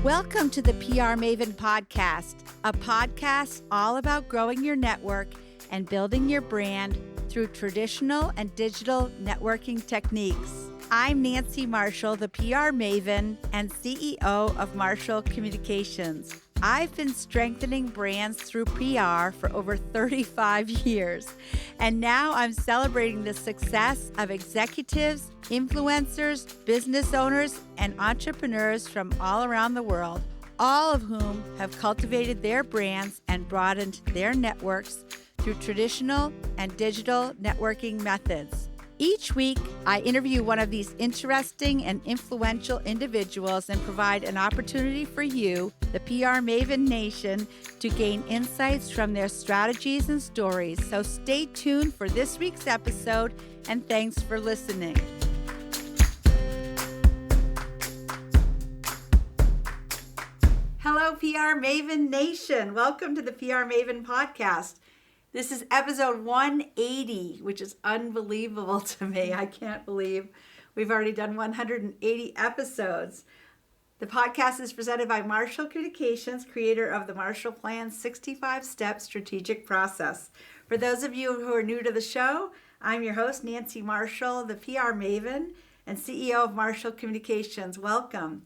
Welcome to the PR Maven podcast, a podcast all about growing your network and building your brand through traditional and digital networking techniques. I'm Nancy Marshall, the PR Maven and CEO of Marshall Communications. I've been strengthening brands through PR for over 35 years, and now I'm celebrating the success of executives, influencers, business owners, and entrepreneurs from all around the world, all of whom have cultivated their brands and broadened their networks through traditional and digital networking methods. Each week, I interview one of these interesting and influential individuals and provide an opportunity for you, the PR Maven Nation, to gain insights from their strategies and stories. So stay tuned for this week's episode, and thanks for listening. Hello, PR Maven Nation. Welcome to the PR Maven podcast. This is episode 180, which is unbelievable to me. I can't believe we've already done 180 episodes. The podcast is presented by Marshall Communications, creator of the Marshall Plan's 65-step strategic process. For those of you who are new to the show, I'm your host, Nancy Marshall, the PR Maven and CEO of Marshall Communications. Welcome.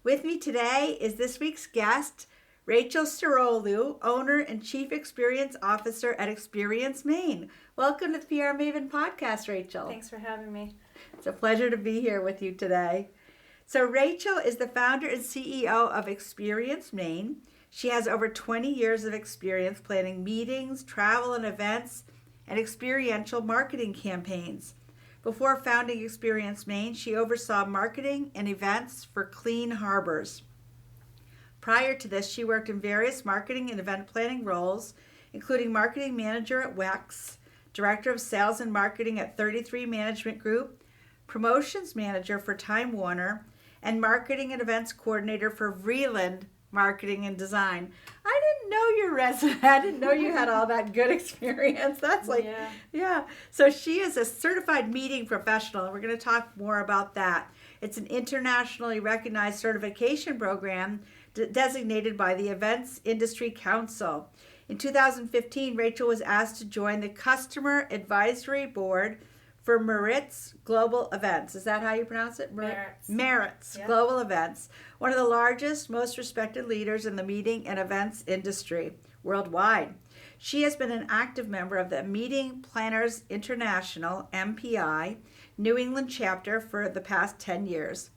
With me today is this week's guest, Rachel Sagiroglu, owner and chief experience officer at Experience Maine. Welcome to the PR Maven podcast, Rachel. Thanks for having me. It's a pleasure to be here with you today. So Rachel is the founder and CEO of Experience Maine. She has over 20 years of experience planning meetings, travel and events, and experiential marketing campaigns. Before founding Experience Maine, she oversaw marketing and events for Clean Harbors. Prior to this, she worked in various marketing and event planning roles, including marketing manager at WEX, director of sales and marketing at 33 Management Group, promotions manager for Time Warner, and marketing and events coordinator for Vreeland Marketing and Design. I didn't know your resume. I didn't know you had all that good experience. That's like, yeah. So she is a certified meeting professional, and we're going to talk more about that. It's an internationally recognized certification program designated by the Events Industry Council. In 2015, Rachel was asked to join the Customer Advisory Board for Merit's Global Events. Is that how you pronounce it? Merit's yep. Global Events, one of the largest, most respected leaders in the meeting and events industry worldwide. She has been an active member of the Meeting Planners International, MPI, New England chapter for the past 10 years.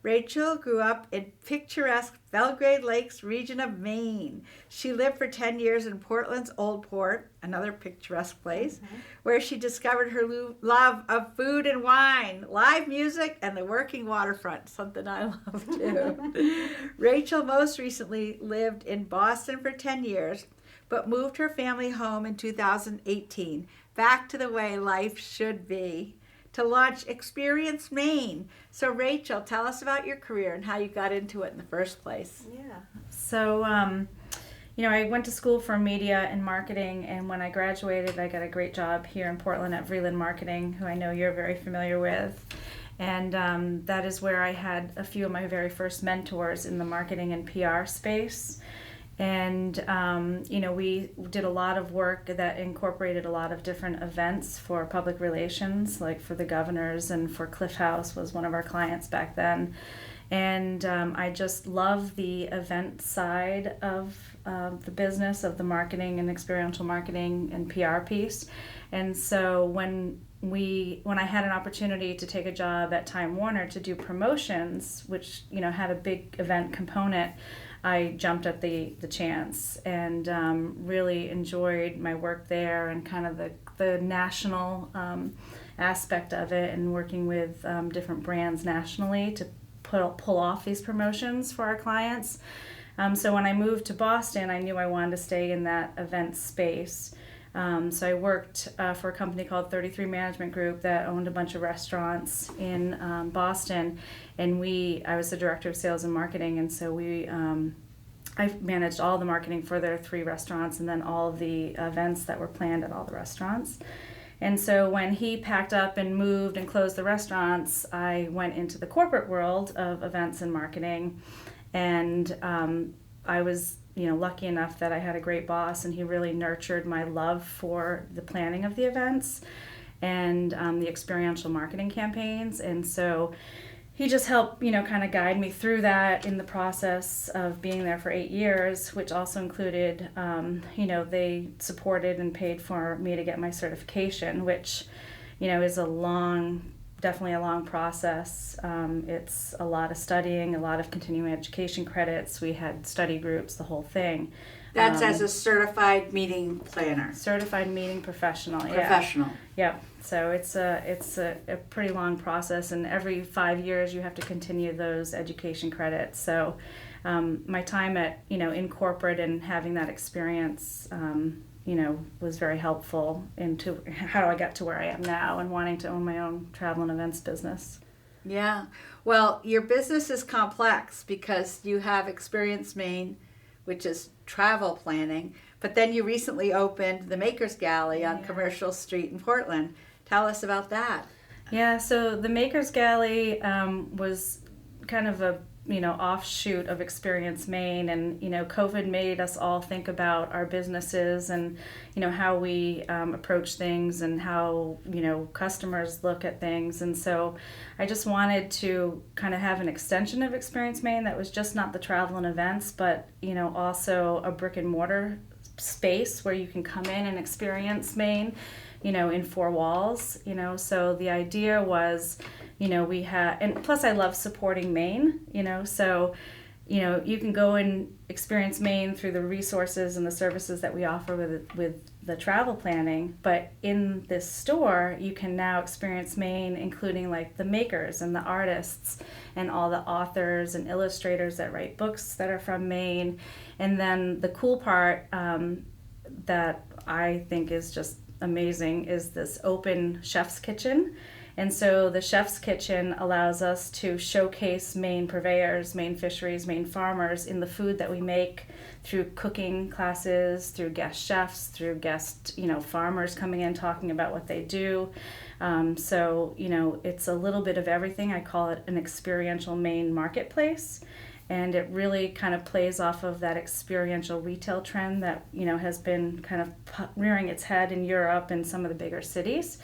Rachel grew up in picturesque Belgrade Lakes region of Maine. She lived for 10 years in Portland's Old Port, another picturesque place, where she discovered her love of food and wine, live music, and the working waterfront, something I love too. Rachel most recently lived in Boston for 10 years, but moved her family home in 2018, back to the way life should be, to launch Experience Maine. So Rachel, tell us about your career and how you got into it in the first place. Yeah. So, I went to school for media and marketing, and when I graduated, I got a great job here in Portland at Vreeland Marketing, who I know you're very familiar with. And that is where I had a few of my very first mentors in the marketing and PR space. And, we did a lot of work that incorporated a lot of different events for public relations, like for the governors and for Cliff House was one of our clients back then. And I just love the event side of the business, of the marketing and experiential marketing and PR piece. And so when I had an opportunity to take a job at Time Warner to do promotions, which, had a big event component, I jumped at the chance and really enjoyed my work there and kind of the national aspect of it, and working with different brands nationally to pull off these promotions for our clients. So when I moved to Boston, I knew I wanted to stay in that event space. So I worked for a company called 33 Management Group that owned a bunch of restaurants in Boston, and I was the director of sales and marketing, and so I managed all the marketing for their 3 restaurants and then all of the events that were planned at all the restaurants. And so when he packed up and moved and closed the restaurants, I went into the corporate world of events and marketing. And I was, lucky enough that I had a great boss, and he really nurtured my love for the planning of the events and the experiential marketing campaigns. And so he just helped, kind of guide me through that in the process of being there for 8 years, which also included, they supported and paid for me to get my certification, which, is definitely a long process. It's a lot of studying, a lot of continuing education credits. We had study groups, the whole thing. That's as a certified meeting planner. Certified meeting professional. Professional. Yeah. So it's a pretty long process, and every 5 years you have to continue those education credits. So my time at in corporate and having that experience was very helpful into how I got to where I am now and wanting to own my own travel and events business. Yeah. Well, your business is complex because you have Experience Maine, which is travel planning, but then you recently opened the Makers Galley on Commercial Street in Portland. Tell us about that. Yeah, so the Makers Galley was kind of a offshoot of Experience Maine, and COVID made us all think about our businesses and how we approach things and how customers look at things. And so I just wanted to kind of have an extension of Experience Maine that was just not the travel and events, but also a brick and mortar space where you can come in and experience Maine in 4 walls. So the idea was we had, and plus I love supporting Maine, so you can go and experience Maine through the resources and the services that we offer with the travel planning, but in this store you can now experience Maine, including like the makers and the artists and all the authors and illustrators that write books that are from Maine. And then the cool part that I think is just amazing is this open chef's kitchen. And so the chef's kitchen allows us to showcase Maine purveyors, Maine fisheries, Maine farmers in the food that we make through cooking classes, through guest chefs, through guest, farmers coming in talking about what they do. So it's a little bit of everything. I call it an experiential Maine marketplace. And it really kind of plays off of that experiential retail trend that, has been kind of rearing its head in Europe and some of the bigger cities.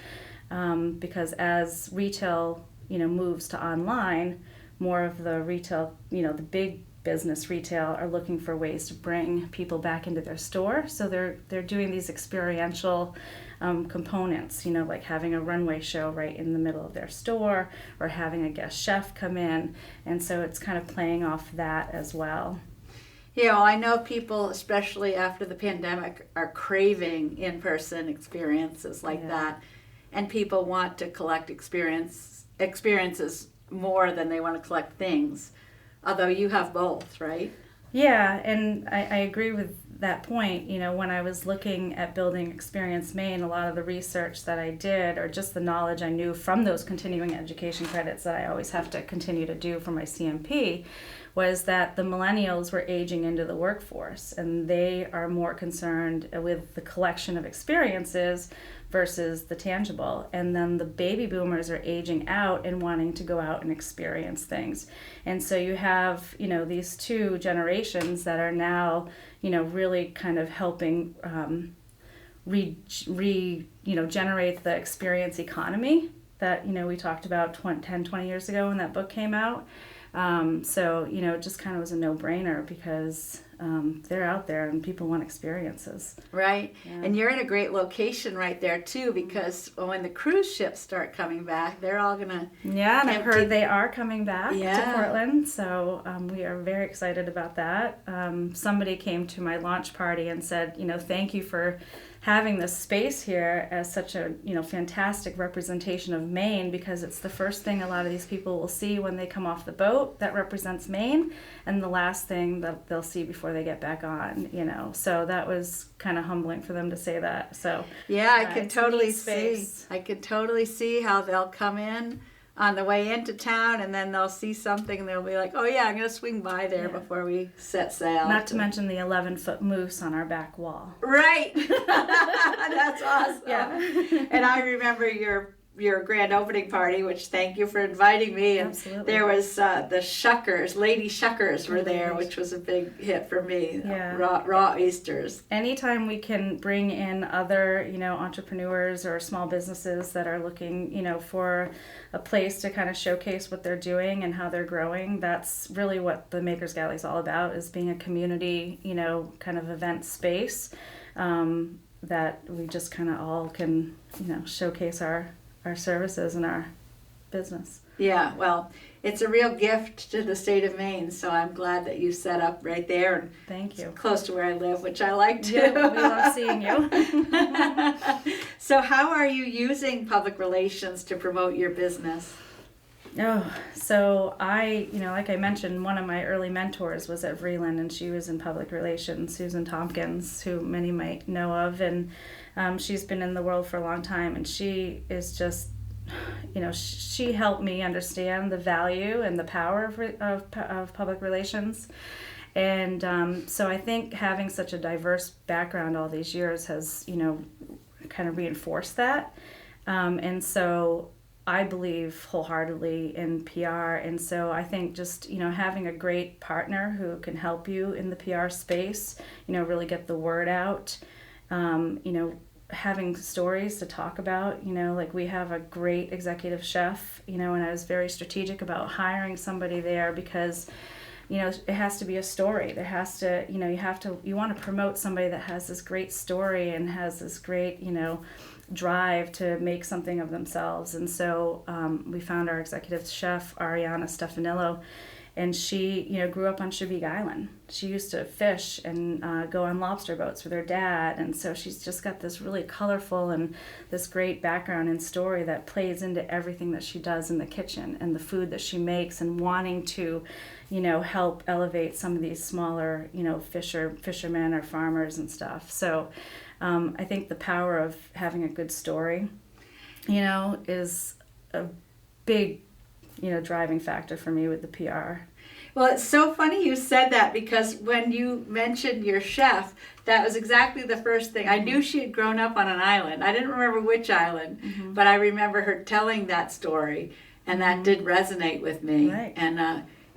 Because as retail, moves to online, more of the retail, the big business retail are looking for ways to bring people back into their store. So they're doing these experiential components, like having a runway show right in the middle of their store or having a guest chef come in. And so it's kind of playing off that as well. Yeah, well, I know people, especially after the pandemic, are craving in-person experiences like that. And people want to collect experiences more than they want to collect things. Although you have both, right? Yeah, and I agree with that point. When I was looking at building Experience Maine, a lot of the research that I did, or just the knowledge I knew from those continuing education credits that I always have to continue to do for my CMP, was that the millennials were aging into the workforce, and they are more concerned with the collection of experiences versus the tangible. And then the baby boomers are aging out and wanting to go out and experience things. And so you have, these 2 generations that are now, really kind of helping generate the experience economy that, we talked about 10, 20 years ago when that book came out. So, it just kind of was a no-brainer because they're out there and people want experiences. Right. Yeah. And you're in a great location right there, too, because when the cruise ships start coming back, they're all going to... Yeah, and I've heard they are coming back to Portland, so we are very excited about that. Somebody came to my launch party and said, thank you for having this space here as such a fantastic representation of Maine, because it's the first thing a lot of these people will see when they come off the boat that represents Maine, and the last thing that they'll see before they get back on. So that was kind of humbling for them to say that. So yeah, I can totally see how they'll come in on the way into town, and then they'll see something and they'll be like, oh yeah, I'm going to swing by there before we set sail. Not to mention the 11-foot moose on our back wall. Right. That's awesome. Yeah. And I remember your your grand opening party, which thank you for inviting me. And Absolutely. there was the Shuckers, Lady Shuckers were there, which was a big hit for me. Yeah. Raw oysters. Anytime we can bring in other, entrepreneurs or small businesses that are looking, for a place to kind of showcase what they're doing and how they're growing, that's really what the Makers Galley is all about, is being a community, kind of event space that we just kind of all can, showcase our services and our business. Yeah, well, it's a real gift to the state of Maine, so I'm glad that you set up right there. And thank you. Close to where I live, which I like too. Yeah, we love seeing you. So how are you using public relations to promote your business? Oh, so like I mentioned, one of my early mentors was at Vreeland, and she was in public relations, Susan Tompkins, who many might know of, and she's been in the world for a long time, and she is just, she helped me understand the value and the power of public relations. And so I think having such a diverse background all these years has, kind of reinforced that. And so I believe wholeheartedly in PR, and so I think just having a great partner who can help you in the PR space, really get the word out, having stories to talk about, like we have a great executive chef, and I was very strategic about hiring somebody there because it has to be a story. There has to, you want to promote somebody that has this great story and has this great, drive to make something of themselves. And so we found our executive chef, Ariana Stefanillo, and she, grew up on Chevique Island. She used to fish and go on lobster boats with her dad. And so she's just got this really colorful and this great background and story that plays into everything that she does in the kitchen and the food that she makes, and wanting to, help elevate some of these smaller, fishermen or farmers and stuff. So I think the power of having a good story, is a big, driving factor for me with the PR. Well, it's so funny you said that, because when you mentioned your chef, that was exactly the first thing. I knew she had grown up on an island. I didn't remember which island, but I remember her telling that story, and that did resonate with me. Right.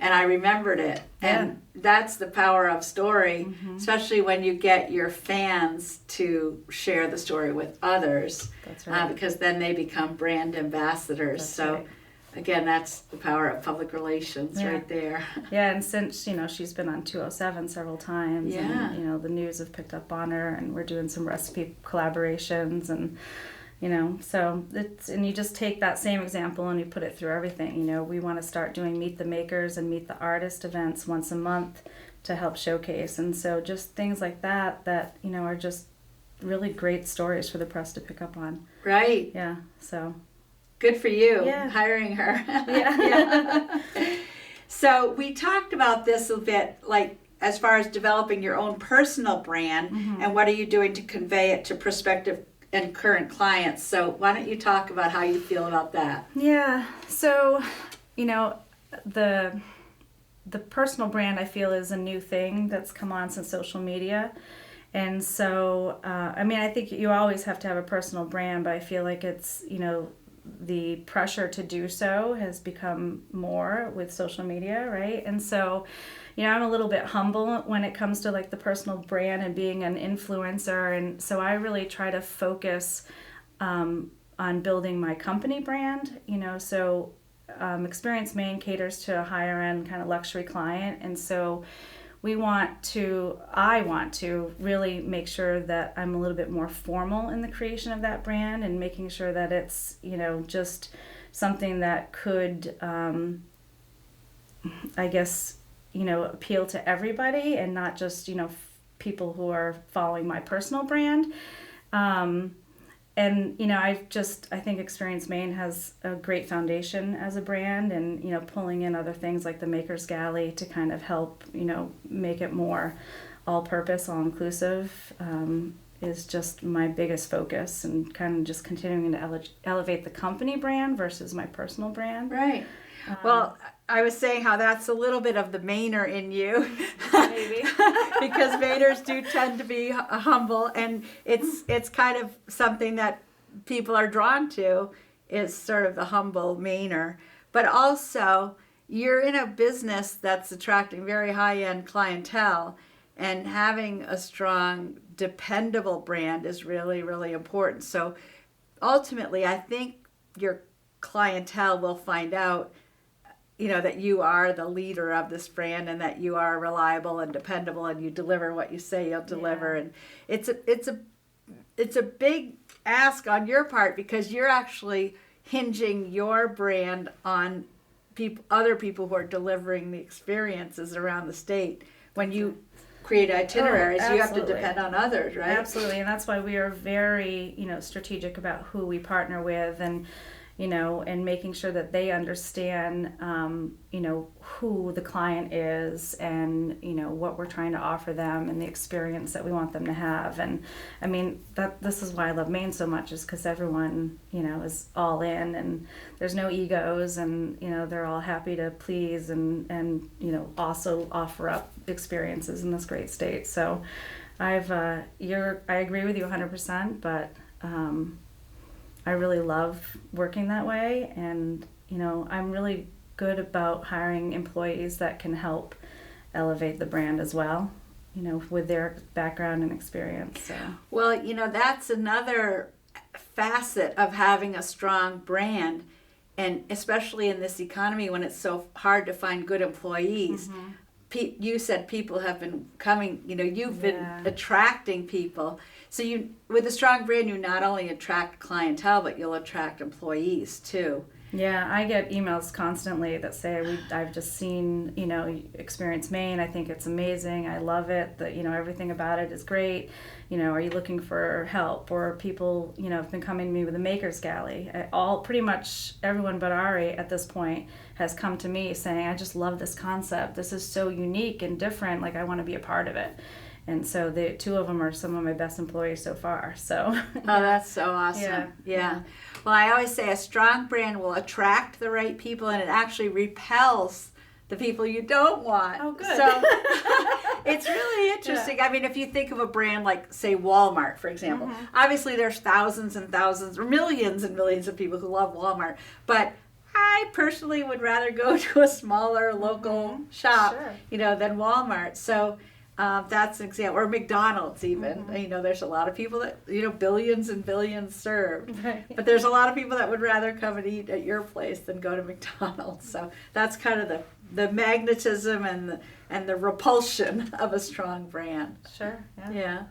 And I remembered it. Yeah. And that's the power of story, especially when you get your fans to share the story with others. That's right. Because then they become brand ambassadors. That's so right. Again, that's the power of public relations right there. Yeah, and since, she's been on 207 several times, and, the news have picked up on her, and we're doing some recipe collaborations, and, so and you just take that same example and you put it through everything. We want to start doing Meet the Makers and Meet the Artist events once a month to help showcase. And so just things like that, are just really great stories for the press to pick up on. Right. Yeah, so. Good for you, Yeah. hiring her. Yeah. So we talked about this a bit, like as far as developing your own personal brand, and what are you doing to convey it to prospective and current clients. So why don't you talk about how you feel about that? Yeah. So, the personal brand, I feel, is a new thing that's come on since social media. And so, I think you always have to have a personal brand, but I feel like it's, the pressure to do so has become more with social media, right? And so, I'm a little bit humble when it comes to like the personal brand and being an influencer. And so I really try to focus on building my company brand, so Experience Maine caters to a higher end kind of luxury client. And so I want to really make sure that I'm a little bit more formal in the creation of that brand, and making sure that it's, just something that could, appeal to everybody, and not just, people who are following my personal brand. And, I think Experience Maine has a great foundation as a brand, and, pulling in other things like the Makers Galley to kind of help, make it more all-purpose, all-inclusive, is just my biggest focus, and kind of just continuing to elevate the company brand versus my personal brand. Right. Well, I was saying how that's a little bit of the Mainer in you. Maybe. Because Mainers do tend to be humble, and it's kind of something that people are drawn to is sort of the humble Mainer, but also you're in a business that's attracting very high-end clientele, and having a strong, dependable brand is really, really important. So ultimately, I think your clientele will find out, that you are the leader of this brand and that you are reliable and dependable and you deliver what you say you'll deliver. Yeah. And it's a big ask on your part, because you're actually hinging your brand on other people who are delivering the experiences around the state. When you create itineraries, you have to depend on others, right? Absolutely, and that's why we are very, strategic about who we partner with, and and making sure that they understand, who the client is, and what we're trying to offer them, and the experience that we want them to have. And I mean, this is why I love Maine so much, is because everyone is all in, and there's no egos, and they're all happy to please, and also offer up experiences in this great state. So I agree with you 100%, but I really love working that way, and I'm really good about hiring employees that can help elevate the brand as well, with their background and experience. So. Well, that's another facet of having a strong brand, and especially in this economy when it's so hard to find good employees. Mm-hmm. You said people have been coming, you've been attracting people. So with a strong brand, you not only attract clientele, but you'll attract employees too. Yeah, I get emails constantly that say, I've just seen, Experience Maine. I think it's amazing. I love it. Everything about it is great. Are you looking for help? Or people, have been coming to me with a maker's galley. Pretty much everyone but Ari at this point has come to me saying, I just love this concept. This is so unique and different. Like, I want to be a part of it. And so the two of them are some of my best employees so far. So. Oh, that's so awesome. Yeah. Well, I always say a strong brand will attract the right people, and it actually repels the people you don't want. Oh, good. So it's really interesting. Yeah. I mean, if you think of a brand like, say, Walmart, for example, mm-hmm. obviously there's thousands and thousands or millions and millions of people who love Walmart, but I personally would rather go to a smaller local mm-hmm. shop, sure. Than Walmart. So that's an example. Or McDonald's even. Mm-hmm. There's a lot of people that, billions and billions served. Right. But there's a lot of people that would rather come and eat at your place than go to McDonald's. So that's kind of the magnetism and the repulsion of a strong brand. Sure. Yeah.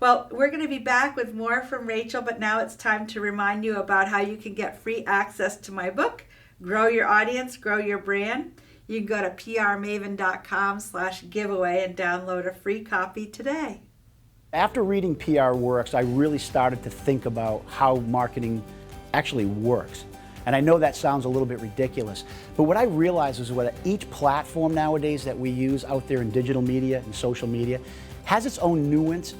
Well, we're going to be back with more from Rachel, but now it's time to remind you about how you can get free access to my book, Grow Your Audience, Grow Your Brand. You can go to prmaven.com/giveaway and download a free copy today. After reading PR Works, I really started to think about how marketing actually works. And I know that sounds a little bit ridiculous, but what I realized is what each platform nowadays that we use out there in digital media and social media has its own nuance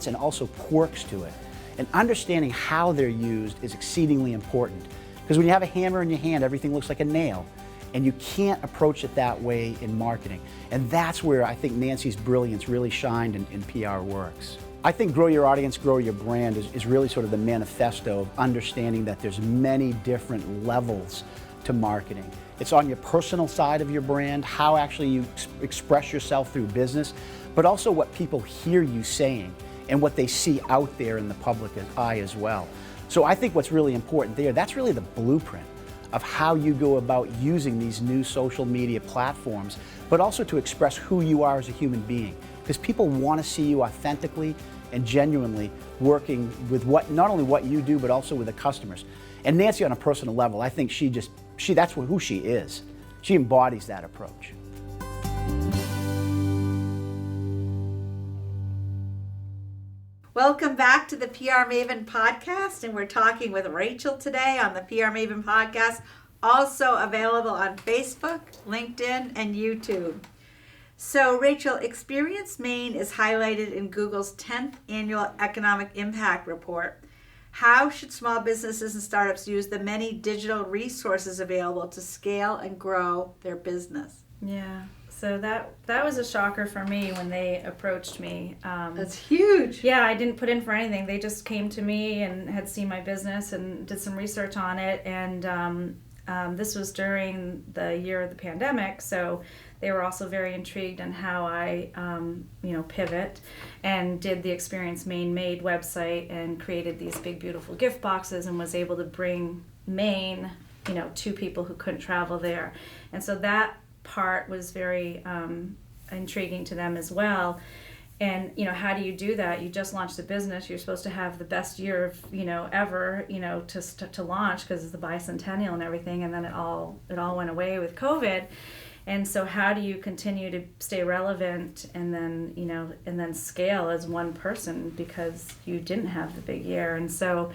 and also quirks to it. And understanding how they're used is exceedingly important. Because when you have a hammer in your hand, everything looks like a nail. And you can't approach it that way in marketing. And that's where I think Nancy's brilliance really shined in PR Works. I think Grow Your Audience, Grow Your Brand is really sort of the manifesto of understanding that there's many different levels to marketing. It's on your personal side of your brand, how actually you express yourself through business, but also what people hear you saying and what they see out there in the public eye as well. So I think what's really important there, that's really the blueprint of how you go about using these new social media platforms, but also to express who you are as a human being. Because people want to see you authentically and genuinely working with not only what you do, but also with the customers. And Nancy, on a personal level, I think that's who she is. She embodies that approach. Welcome back to the PR Maven podcast, and we're talking with Rachel today on the PR Maven podcast, also available on Facebook, LinkedIn, and YouTube. So, Rachel, Experience Maine is highlighted in Google's 10th Annual Economic Impact Report. How should small businesses and startups use the many digital resources available to scale and grow their business? Yeah. So that was a shocker for me when they approached me. That's huge. Yeah, I didn't put in for anything. They just came to me and had seen my business and did some research on it. And this was during the year of the pandemic, so they were also very intrigued on how I, pivot and did the Experience Maine Made website and created these big, beautiful gift boxes and was able to bring Maine, to people who couldn't travel there. And so that part was very intriguing to them as well. And how do you do that? You just launched a business. You're supposed to have the best year of ever to launch because it's the bicentennial and everything, and then it all went away with COVID. And so how do you continue to stay relevant and then scale as one person because you didn't have the big year? And so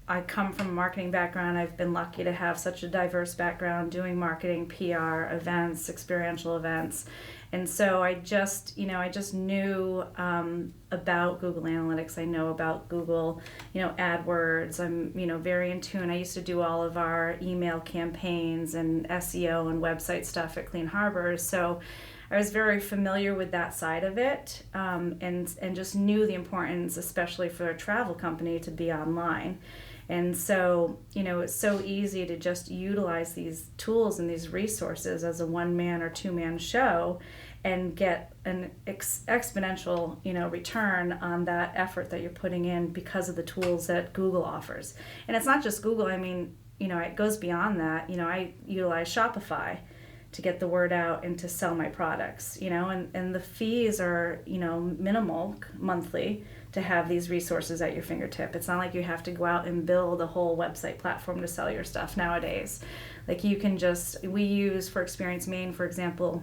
I come from a marketing background. I've been lucky to have such a diverse background doing marketing, PR, events, experiential events. And so I just knew about Google Analytics. I know about Google, AdWords. I'm, very in tune. I used to do all of our email campaigns and SEO and website stuff at Clean Harbors. So I was very familiar with that side of it, and just knew the importance, especially for a travel company, to be online. And so, it's so easy to just utilize these tools and these resources as a one-man or two-man show and get an exponential, return on that effort that you're putting in because of the tools that Google offers. And it's not just Google. I mean, it goes beyond that. I utilize Shopify to get the word out and to sell my products, and the fees are, minimal monthly to have these resources at your fingertip. It's not like you have to go out and build a whole website platform to sell your stuff nowadays. Like you can we use for Experience Maine, for example,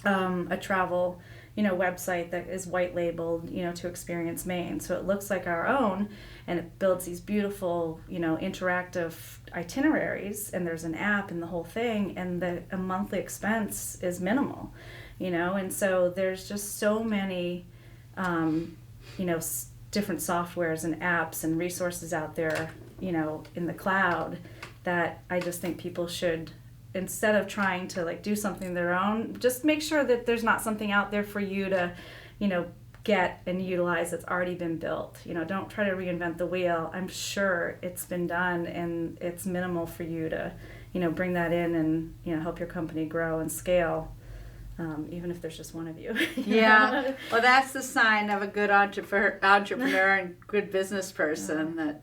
a travel, website that is white labeled, to Experience Maine. So it looks like our own, and it builds these beautiful, interactive itineraries, and there's an app and the whole thing, and a monthly expense is minimal, and so there's just so many, different softwares and apps and resources out there, in the cloud that I just think people should, instead of trying to do something their own, just make sure that there's not something out there for you to, get and utilize that's already been built. Don't try to reinvent the wheel. I'm sure it's been done and it's minimal for you to, bring that in and, help your company grow and scale. Even if there's just one of you. Yeah. Well, that's the sign of a good entrepreneur and good business person. That,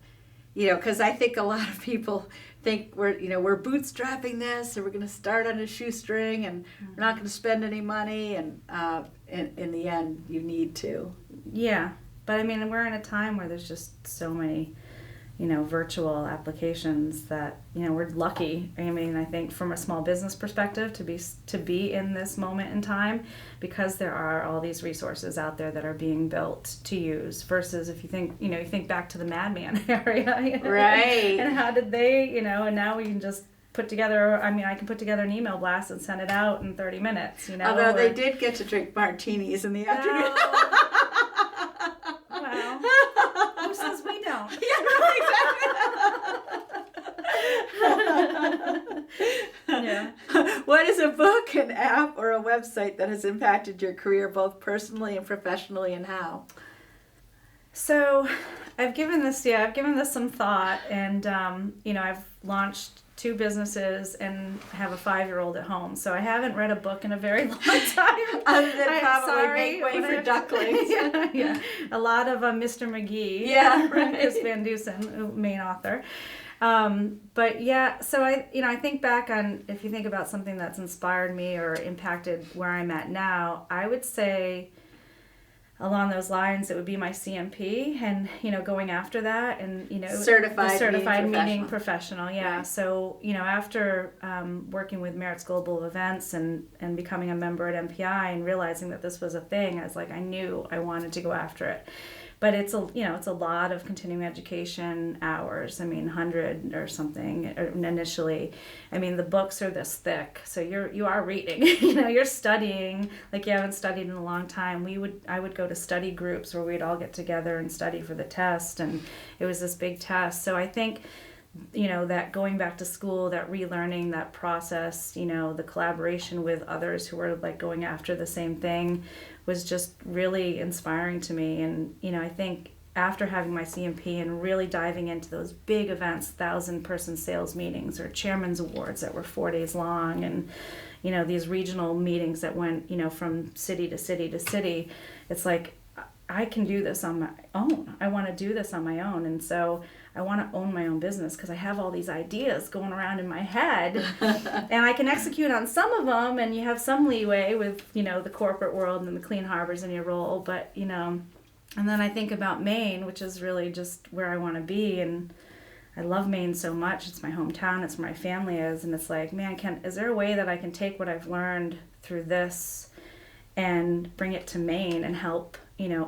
because I think a lot of people think we're bootstrapping this, and we're going to start on a shoestring, and we're not going to spend any money. And in the end, you need to. Yeah, but I mean, we're in a time where there's just so many, virtual applications that, we're lucky. I mean, I think from a small business perspective to be in this moment in time, because there are all these resources out there that are being built to use, versus if you think, you think back to the Madman area. Right. And how did they, and now we can just put together, I can put together an email blast and send it out in 30 minutes, Although they did get to drink martinis in the afternoon. Well, who says we don't? Yeah. What is a book, an app, or a website that has impacted your career both personally and professionally, and how? So I've given this some thought, and I've launched 2 businesses and have a 5-year-old at home. So I haven't read a book in a very long time. Other than probably Make Way for Ducklings. Yeah. A lot of Mr. McGee. Yeah, right. Chris Van Dusen, main author. But yeah, so I think back on, if you think about something that's inspired me or impacted where I'm at now, I would say along those lines, it would be my CMP and, going after that and, certified meaning professional. Yeah. Right. So, after working with Merritt's Global Events and becoming a member at MPI and realizing that this was a thing, I was like, I knew I wanted to go after it. But it's a lot of continuing education hours. 100 or something initially. The books are this thick, so you are reading. You're studying like you haven't studied in a long time. I would go to study groups where we'd all get together and study for the test, and it was this big test. So I think that going back to school, that relearning, that process, the collaboration with others who were like going after the same thing was just really inspiring to me. And, I think after having my CMP and really diving into those big events, 1,000-person sales meetings or chairman's awards that were 4 days long, and, these regional meetings that went, from city to city to city, it's like, I can do this on my own. I want to do this on my own. And so I want to own my own business because I have all these ideas going around in my head and I can execute on some of them, and you have some leeway with, the corporate world and the clean harbors in your role. But, and then I think about Maine, which is really just where I want to be. And I love Maine so much. It's my hometown. It's where my family is. And it's like, man, is there a way that I can take what I've learned through this and bring it to Maine and help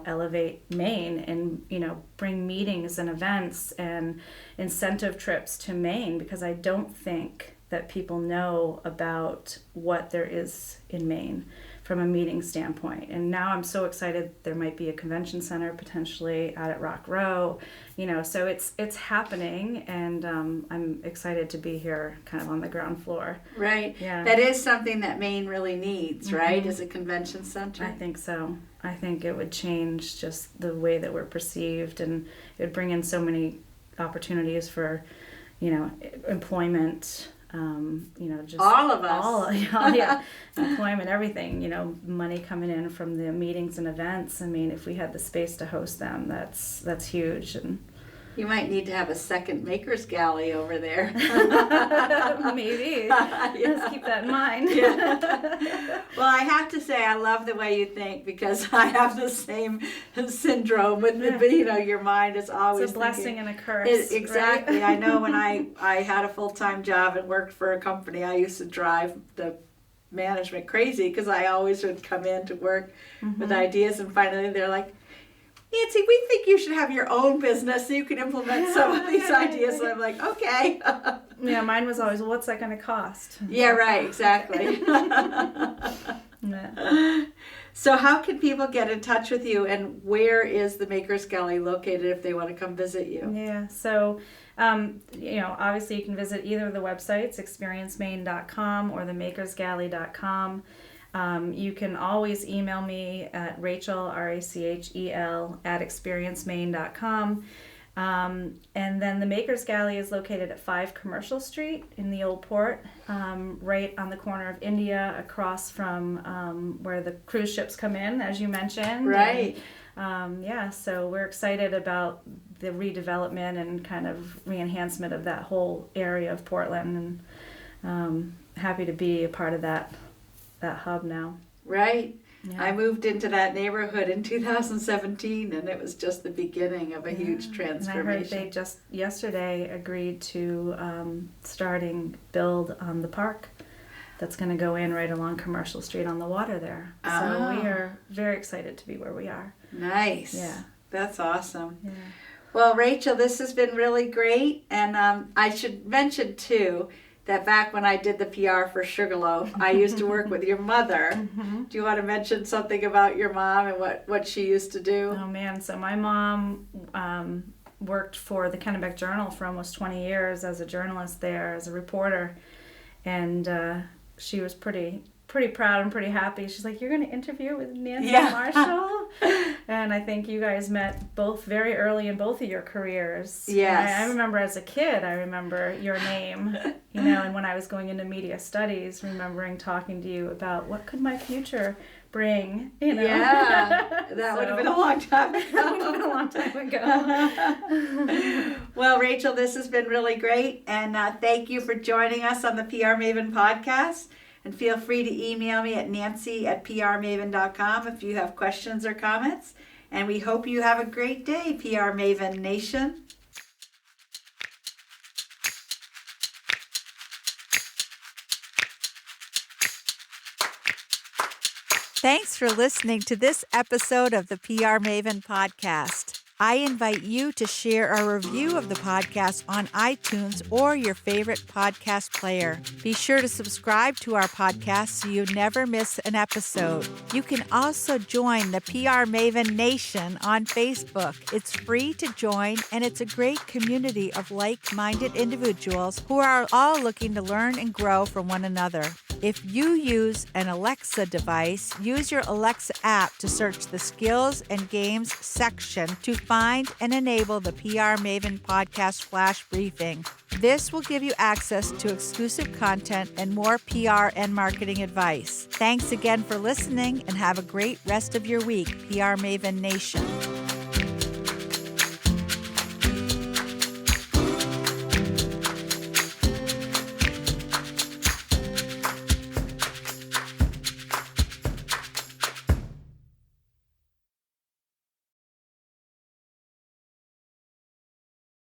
elevate Maine and, bring meetings and events and incentive trips to Maine, because I don't think that people know about what there is in Maine from a meeting standpoint. And now I'm so excited there might be a convention center potentially out at Rock Row, so it's happening, and I'm excited to be here kind of on the ground floor. Right. Yeah. That is something that Maine really needs, right? Is a convention center. I think so. I think it would change just the way that we're perceived, and it would bring in so many opportunities for, employment, just all of us. Yeah, employment, everything, money coming in from the meetings and events. I mean, if we had the space to host them, that's huge. And you might need to have a second Maker's Galley over there. Maybe. Yeah. Let's keep that in mind. Yeah. Well, I have to say I love the way you think, because I have the same syndrome with your mind is always It's a blessing and a curse. Exactly. Right? I know when I had a full-time job and worked for a company, I used to drive the management crazy because I always would come in to work with ideas, and finally they're like, Nancy, we think you should have your own business so you can implement some of these ideas. So I'm like, okay. Yeah, mine was always, well, what's that going to cost? Yeah, right, exactly. Yeah. So how can people get in touch with you, and where is the Maker's Galley located if they want to come visit you? Yeah, so, obviously you can visit either of the websites, experiencemaine.com or themakersgalley.com. You can always email me at Rachel, Rachel, at experiencemaine.com. And then the Maker's Galley is located at 5 Commercial Street in the Old Port, right on the corner of India, across from where the cruise ships come in, as you mentioned. Right. And, so we're excited about the redevelopment and kind of re-enhancement of that whole area of Portland, and happy to be a part of that hub now. Right. Yeah. I moved into that neighborhood in 2017, and it was just the beginning of a huge transformation. And I heard they just yesterday agreed to build on the park that's going to go in right along Commercial Street on the water there. So we are very excited to be where we are. Nice. Yeah. That's awesome. Yeah. Well, Rachel, this has been really great. And I should mention, too, that back when I did the PR for Sugarloaf, I used to work with your mother. Mm-hmm. Do you want to mention something about your mom and what she used to do? Oh, man. So my mom worked for the Kennebec Journal for almost 20 years as a journalist there, as a reporter. And she was pretty proud and pretty happy. She's like, you're going to interview with Nancy Marshall? And I think you guys met both very early in both of your careers. Yes. I remember as a kid, your name, and when I was going into media studies, remembering talking to you about what could my future bring, Yeah, that would have been a long time ago. That would have been a long time ago. Well, Rachel, this has been really great, and thank you for joining us on the PR Maven podcast. And feel free to email me at nancy@prmaven.com if you have questions or comments. And we hope you have a great day, PR Maven Nation. Thanks for listening to this episode of the PR Maven podcast. I invite you to share a review of the podcast on iTunes or your favorite podcast player. Be sure to subscribe to our podcast so you never miss an episode. You can also join the PR Maven Nation on Facebook. It's free to join, and it's a great community of like-minded individuals who are all looking to learn and grow from one another. If you use an Alexa device, use your Alexa app to search the Skills and Games section to find and enable the PR Maven Podcast Flash Briefing. This will give you access to exclusive content and more PR and marketing advice. Thanks again for listening, and have a great rest of your week, PR Maven Nation.